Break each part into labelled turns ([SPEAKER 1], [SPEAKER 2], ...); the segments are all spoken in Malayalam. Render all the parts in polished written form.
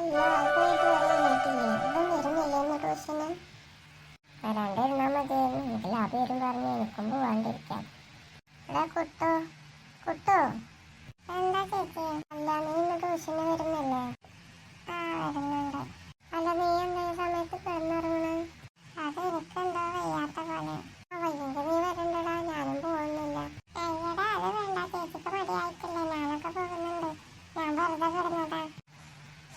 [SPEAKER 1] അയ്യോ അത് ഇതുവരെ എണീറ്റില്ലേ? ഇതും വരുന്നില്ലേന്ന് ട്യൂഷന്? വരാണ്ടിരുന്നാ മതിയായിരുന്നു. ഇതിൽ ആ പേരും പറഞ്ഞ് എനിക്കും പോവാണ്ടിരിക്കാം. എടാ കുട്ടോ, കുട്ടോ. എന്താ ചേച്ചി? അല്ല നീ ഇന്ന് ട്യൂഷന് വരുന്നില്ലേ? ആ വരുന്നുണ്ട്. അല്ല നീ എന്താ ഈ സമയത്ത് കിടന്നുറങ്ങണേ? അത് എനിക്കെന്തോ വയ്യാത്ത പോലെ. വയ്യെങ്കിൽ നീ വരണ്ടടാ, ഞാനും പോകുന്നില്ല. എയ്യടാ അത് വേണ്ട, ചേച്ചിക്ക് മടിയായിട്ടില്ല, ഞാനൊക്കെ പോകുന്നുണ്ട്. ഞാൻ വെറുതെ കിടന്നതാ.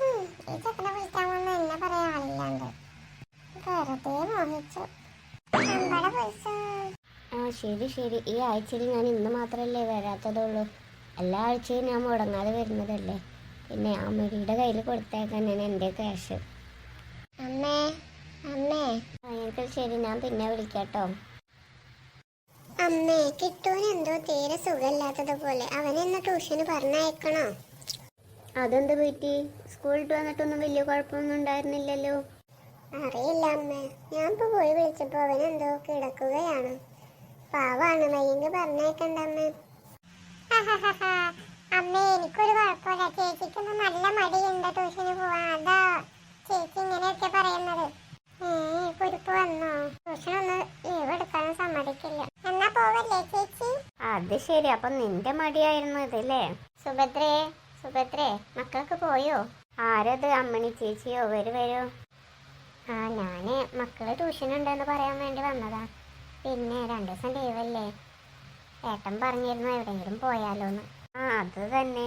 [SPEAKER 1] ഈ ചെക്കനെ വിളിക്കാൻ വന്ന എന്നെ പറയാൻ ആളില്ലാണ്ട് വെറുതെ മോഹിച്ചു. അമ്പട പൈസ.
[SPEAKER 2] ആ ശരി ശരി. ഈ ആഴ്ചയിൽ ഞാൻ ഇന്ന് മാത്രമല്ലേ വരാത്തതുള്ളൂ. എല്ലാ ആഴ്ചയും ഞാൻ മുടങ്ങാതെ വരുന്നതല്ലേ. പിന്നെ അമ്മയുടെ കയ്യിൽ കൊടുത്തേക്കാൻ ഞാൻ എൻ്റെ ക്യാഷ്.
[SPEAKER 1] അമ്മേ അമ്മേ.
[SPEAKER 2] എനിക്ക് ശരി, ഞാൻ പിന്നെ വിളിക്കാട്ടോ.
[SPEAKER 1] അമ്മേ കിട്ടൂന് എന്തോ തീരെ സുഖമില്ലാത്തതുപോലെ. അവനെന്ന് ട്യൂഷന് പറഞ്ഞയക്കണോ?
[SPEAKER 2] അതെന്ത് പറ്റി? സ്കൂളിട്ട് വന്നിട്ടൊന്നും വലിയ കുഴപ്പമൊന്നും ഉണ്ടായിരുന്നില്ലല്ലോ.
[SPEAKER 1] അറിയില്ല അമ്മേ, ഞാൻ ഇപ്പൊ പോയി വിളിച്ചപ്പോ അവനെന്തോ കിടക്കുകയാണ്. പാവാണ്, വയ്യെങ്കിൽ പറഞ്ഞേക്കണ്ട അമ്മേ. അമ്മേ എനിക്കൊരു കുഴപ്പമില്ല, ചേച്ചിക്കൊന്നും നല്ല മടിയുണ്ട് ട്യൂഷന് പോവാൻ, അതാ ചേച്ചി ഇങ്ങനെയൊക്കെ പറയുന്നത്. കുരുപ്പ് വന്നോ? ട്യൂഷനൊന്ന് ലീവ് എടുക്കാനും സമ്മതിക്കില്ല. എന്നാ പോവല്ലേ ചേച്ചി?
[SPEAKER 2] അത് ശരി, അപ്പൊ നിന്റെ മടിയായിരുന്നു ഇതല്ലേ. സുഭദ്രേ സുഭദ്രേ, മക്കളൊക്കെ പോയോ? ആരത്? അമ്മണി ചേച്ചിയോ? വരൂ. ആ ഞാന് മക്കള് ട്യൂഷൻ ഉണ്ടെന്ന് പറയാൻ വേണ്ടി വന്നതാ. പിന്നെ 2 ദിവസം ലീവല്ലേ, ഏട്ടൻ പറഞ്ഞിരുന്നു എവിടെയെങ്കിലും പോയാലോന്ന്. ആ അത് തന്നെ,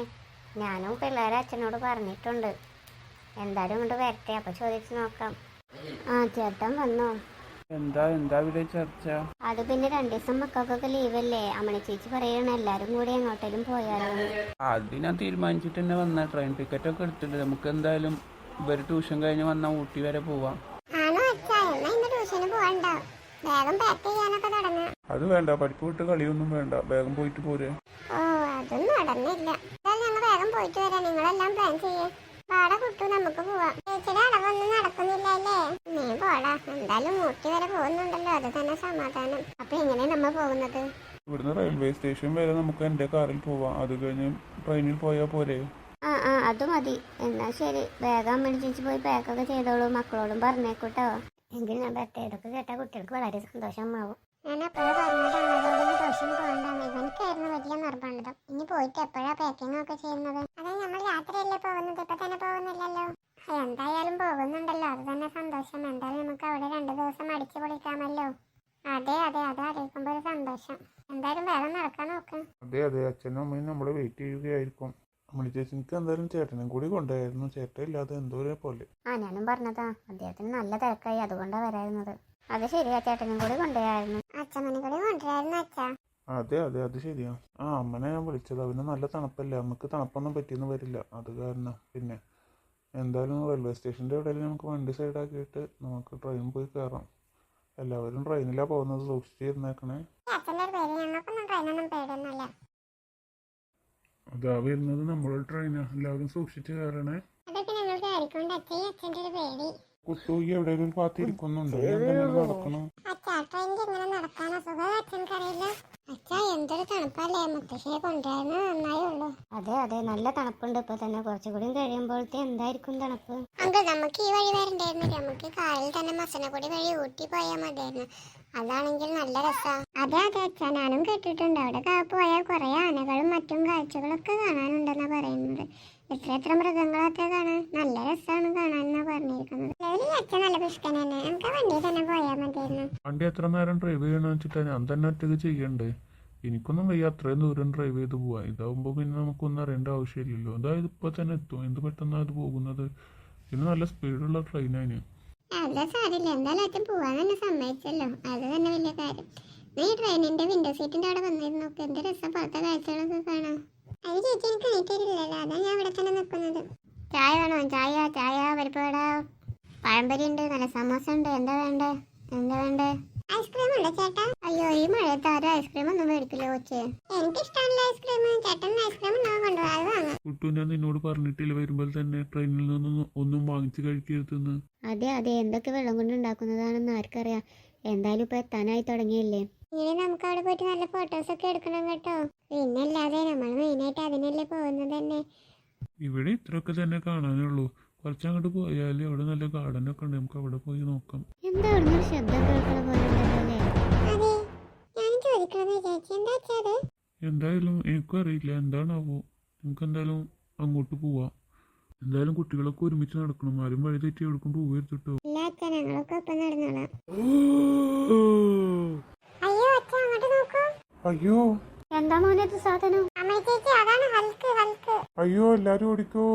[SPEAKER 2] ഞാനും പിള്ളേരെ അച്ഛനോട് പറഞ്ഞിട്ടുണ്ട്. എന്തായാലും ഇങ്ങോട്ട് വരട്ടെ, അപ്പൊ ചോദിച്ചു നോക്കാം. ആ ചേട്ടൻ വന്നോ?
[SPEAKER 3] എന്താ ഇവിടെ ചർച്ച?
[SPEAKER 2] അത് പിന്നെ 2 ദിവസം മക്കൾക്കൊക്കെ ലീവല്ലേ, അമ്മണി ചേച്ചി പറയണ എല്ലാരും കൂടി എങ്ങോട്ടേലും പോയാലോ.
[SPEAKER 3] അത് ഞാൻ തീരുമാനിച്ചിട്ട് തന്നെ വന്ന, ട്രെയിൻ ടിക്കറ്റ് ഒക്കെ എടുത്തിട്ട് നമുക്ക് എന്തായാലും ഇവര് ട്യൂഷൻ കഴിഞ്ഞ് വന്നാൽ ഊട്ടി വരെ പോവാം.
[SPEAKER 1] ആണോ അച്ഛാ? എന്നാ ഇന്ന് ട്യൂഷന് പോവണ്ട, വേഗം പാക്ക് ചെയ്യാനൊക്കെ തുടങ്ങാം.
[SPEAKER 3] അത് വേണ്ട, പഠിപ്പ് വിട്ട് കളിയൊന്നും വേണ്ട, വേഗം പോയിട്ട് പോരെ.
[SPEAKER 1] ഓ അതൊന്നും നടന്നില്ല. ഞങ്ങൾ വേഗം പോയിട്ട് വരാം, നിങ്ങളെല്ലാം പ്ലാൻ ചെയ്യേ. പാടെ കുട്ടു, നമുക്ക് പോവാം. ചേച്ചിയുടെ അടവൊന്നും നടക്കുന്നില്ല അല്ലേ? നീ പോടാ, എന്തായാലും ഊട്ടി വരെ പോകുന്നുണ്ടല്ലോ, അത് തന്നെ സമാധാനം. അപ്പൊ എങ്ങനെയാ നമ്മ പോകുന്നത്?
[SPEAKER 3] ഇവിടുന്ന് റെയിൽവേ സ്റ്റേഷൻ വരെ നമുക്ക് എൻ്റെ കാറിൽ പോവാം, അത് കഴിഞ്ഞ് ട്രെയിനിൽ പോയാൽ പോരെ.
[SPEAKER 2] ആ അത് മതി. എന്നാ ശരി, വേഗം അമ്മണി ചേച്ചി പോയി പാക്കൊക്കെ ചെയ്തോളൂ, മക്കളോടും പറഞ്ഞേക്കൂട്ടോ. എങ്കിൽ ഞാൻ പറ്റേ, ഇതൊക്കെ കേട്ടാൽ കുട്ടികൾക്ക് വളരെ സന്തോഷമാവും.
[SPEAKER 1] ഞാൻ എപ്പോഴും പറഞ്ഞത് അമ്മയോട് ട്യൂഷൻ പോകണ്ടെന്ന്. ഇവനക്കായിരുന്നു വലിയ നിർബന്ധം. ഇനി പോയിട്ട് എപ്പോഴാ പാക്കിംഗ് ഒക്കെ ചെയ്യുന്നത്? അതെ, നമ്മൾ രാത്രിയല്ലേ പോകുന്നത്, ഇപ്പൊ തന്നെ പോകുന്നില്ലല്ലോ. എന്തായാലും പോകുന്നുണ്ടല്ലോ, അത് തന്നെ സന്തോഷം. എന്തായാലും നമുക്ക് അവിടെ 2 ദിവസം അടിച്ചു പൊളിക്കാമല്ലോ. അതെ അതാലോചിക്കുമ്പോ ഒരു സന്തോഷം. എന്തായാലും വേഗം നടക്കാൻ നോക്ക്.
[SPEAKER 3] അതെ അച്ഛനും അമ്മയും നമ്മളെ വെയിറ്റ് ചെയ്യുകയായിരിക്കും. അമ്മണി ചേച്ചിക്ക് എന്തായാലും ചേട്ടനും കൂടി കൊണ്ടായിരുന്നു, ചേട്ടൻ ഇല്ലാതെ എന്തോ പോലെ.
[SPEAKER 2] ഞാനും പറഞ്ഞതാ, അദ്ദേഹത്തിന് നല്ല തിരക്കായി, അതുകൊണ്ടാ വരായിരുന്നത്. അത് ശരിയാ, ചേട്ടനും കൂടി കൊണ്ടുപോയായിരുന്നു.
[SPEAKER 1] അച്ഛമ്മനെ കൂടി കൊണ്ടുവരായിരുന്നു അച്ഛാ.
[SPEAKER 3] അതെ അത് ശരിയാ. അമ്മനെ ഞാൻ വിളിച്ചത്, അവന് നല്ല തണുപ്പല്ലേ, നമുക്ക് തണുപ്പൊന്നും പറ്റിയെന്ന് വരില്ല, അത് കാരണം. പിന്നെ എന്തായാലും റെയിൽവേ സ്റ്റേഷൻ്റെ എവിടെയെങ്കിലും നമുക്ക് വണ്ടി സൈഡാക്കിയിട്ട് നമുക്ക് ട്രെയിൻ പോയി കയറാം. എല്ലാവരും ട്രെയിനിലാണ് പോകുന്നത്, സൂക്ഷിച്ചിരുന്നേക്കണേ.
[SPEAKER 1] അച്ഛൻ്റെ പേര് ഞങ്ങൾക്കൊന്നും ട്രെയിനൊന്നും പേടിയൊന്നുമില്ല.
[SPEAKER 3] അതാ വരുന്നത് നമ്മുടെ ട്രെയിനാ, എല്ലാവരും സൂക്ഷിച്ച് കയറണേ.
[SPEAKER 1] അതൊക്കെ ഞങ്ങൾ കയറിക്കൊണ്ട് അച്ഛൻ്റെ ഒരു പേടി.
[SPEAKER 3] കുട്ടൂയി എവിടെയെങ്കിലും കാത്തിരിക്കുന്നുണ്ടോ? എന്തെങ്കിലും നടക്കണം.
[SPEAKER 1] അച്ഛാ ട്രെയിനിൽ ഇങ്ങനെ നടക്കാനോ സുഖം അച്ഛനക്കറിയില്ല. അച്ഛാ എന്തൊരു തണുപ്പല്ലേ, മുത്തശ്ശിയെ കൊണ്ടുവരുന്നത് നന്നായേ ഉള്ളൂ.
[SPEAKER 2] അതെ നല്ല തണുപ്പുണ്ട് ഇപ്പൊ തന്നെ, കുറച്ചുകൂടി കഴിയുമ്പോഴത്തെ എന്തായിരിക്കും തണുപ്പ്.
[SPEAKER 1] അങ്കിൾ നമുക്ക് ഈ വഴി വരണ്ടായിരുന്നില്ല, നമുക്ക് കാറിൽ തന്നെ മസനഗുടി വഴി ഊട്ടി പോയാൽ മതിയായിരുന്നു, അതാണെങ്കിൽ നല്ല രസാ. അതെ അച്ഛാ, ഞാനും കേട്ടിട്ടുണ്ട് അവിടെ പോയാൽ കുറെ ആനകളും മറ്റും കാഴ്ചകളൊക്കെ കാണാനുണ്ടെന്നാ പറയുന്നത്. എത്ര മൃഗങ്ങളൊക്കെ കാണാൻ നല്ല രസമാണ് കാണാനെന്നാ പറഞ്ഞിരിക്കുന്നത്. അച്ഛൻ നല്ല പുഷ്കൻ തന്നെ, നമുക്ക് വണ്ടി തന്നെ പോയാൽ മതിയായിരുന്നു.
[SPEAKER 3] വണ്ടി എത്ര നേരം ഡ്രൈവ് ചെയ്യണമെന്ന് വെച്ചിട്ടാ ഞാൻ തന്നെ ഒറ്റയ്ക്ക് ചെയ്യണ്ടേ? എനിക്കൊന്നും വയ്യ അത്രയും ദൂരം ഡ്രൈവ് ചെയ്ത് പോവാ. ഇതാവുമ്പോൾ പിന്നെ നമുക്കൊന്നും അറിയേണ്ട ആവശ്യമില്ലല്ലോ. അതായത് ഇപ്പൊ തന്നെ എത്തും, എന്ത് പെട്ടെന്നാണ് അത് പോകുന്നത്. പിന്നെ നല്ല സ്പീഡുള്ള ട്രെയിനാണ്.
[SPEAKER 1] അല്ല സാരില്ല, എന്തായാലും അച്ഛൻ പോവാൻ തന്നെ സമ്മതിച്ചല്ലോ, അത് തന്നെ വലിയ കാര്യം. നീ ട്രെയിനിന്റെ വിൻഡോ സീറ്റിന്റെ അവിടെ വന്നിരുന്നു നോക്ക്, എന്ത് രസം പുറത്തെ കാഴ്ചകളൊക്കെ കാണാം. അത് ചേച്ചി എനിക്ക് നീട്ടിരില്ലല്ലോ, അതാ ഞാൻ ഇവിടെ തന്നെ നിൽക്കുന്നത്. ചായ വേണോ? ചായ പരിപ്പുവട, പഴംപൊരി ഉണ്ട്, നല്ല സമോസ ഉണ്ട്. എന്താ വേണ്ടേ? ഐസ്ക്രീം ഉണ്ടോ ചേട്ടാ? അയ്യോ ഈ മഴയത്ത് ആരും ഐസ്ക്രീം ഒന്നും മേടിക്കില്ല കൊച്ചേ. എനിക്കിഷ്ടമല്ല ഐസ്ക്രീം, ചേട്ടൻ ഐസ്ക്രീം ഉണ്ടോ കൊണ്ടുപോകാൻ, അത് വാങ്ങാം.
[SPEAKER 3] കുട്ടു ഞാൻ നിന്നോട് പറഞ്ഞിട്ടില്ല വരുമ്പോൾ തന്നെ ട്രെയിനിൽ നിന്നൊന്നും ഒന്നും വാങ്ങിച്ച് കഴിക്കരുതെന്ന്.
[SPEAKER 2] അതെ എന്തൊക്കെ വെള്ളം കൊണ്ട് ഉണ്ടാക്കുന്നതാണെന്ന് ആർക്കറിയാം. എന്തായാലും ഇപ്പൊ എത്താനായി തുടങ്ങിയില്ലേ.
[SPEAKER 1] ഇനി നമുക്ക് അവിടെ പോയിട്ട് നല്ല ഫോട്ടോസ് ഒക്കെ എടുക്കണം കേട്ടോ. പിന്നല്ലാതെ നമ്മൾ മെയിനായിട്ട് അതിനല്ലേ പോകുന്നത് തന്നെ.
[SPEAKER 3] ഇവിടെ ഇത്രയൊക്കെ തന്നെ കാണാനുള്ളൂ. കുറച്ചങ്ങോട്ട് പോയാൽ അവിടെ നല്ല ഗാർഡനൊക്കെ ഉണ്ട്, നമുക്ക് അവിടെ പോയി നോക്കാം.
[SPEAKER 2] എന്താ അവിടുന്ന് ഒരു ശബ്ദം കേൾക്കണ പോലെ ഉണ്ടല്ലോ അല്ലേ?
[SPEAKER 1] അതെ, ഞാൻ ചോദിക്കണമെന്ന് വിചാരിച്ചു. എന്താ വെച്ചാൽ
[SPEAKER 3] എന്തായാലും എനിക്കും അറിയില്ല എന്താണാവോ. നമുക്ക് എന്തായാലും അങ്ങോട്ട് പോവാം. എന്തായാലും കുട്ടികളൊക്കെ ഒരുമിച്ച് നടക്കണം, ആരും വഴി തെറ്റി എവിടേക്കും പോകരുതിട്ടോ.
[SPEAKER 1] ഇല്ല അച്ഛാ, ഞങ്ങളൊക്കെ ഒപ്പം നടന്നോളാം. അയ്യോ അച്ഛാ, അങ്ങോട്ട് നോക്കൂ.
[SPEAKER 3] അയ്യോ
[SPEAKER 2] എന്താ മോനെ ഇത് സാധനം?
[SPEAKER 1] അമ്മ ചേച്ചി, അതാണ് ഹൽക്ക്.
[SPEAKER 3] അയ്യോ എല്ലാരും ഓടിക്കോ.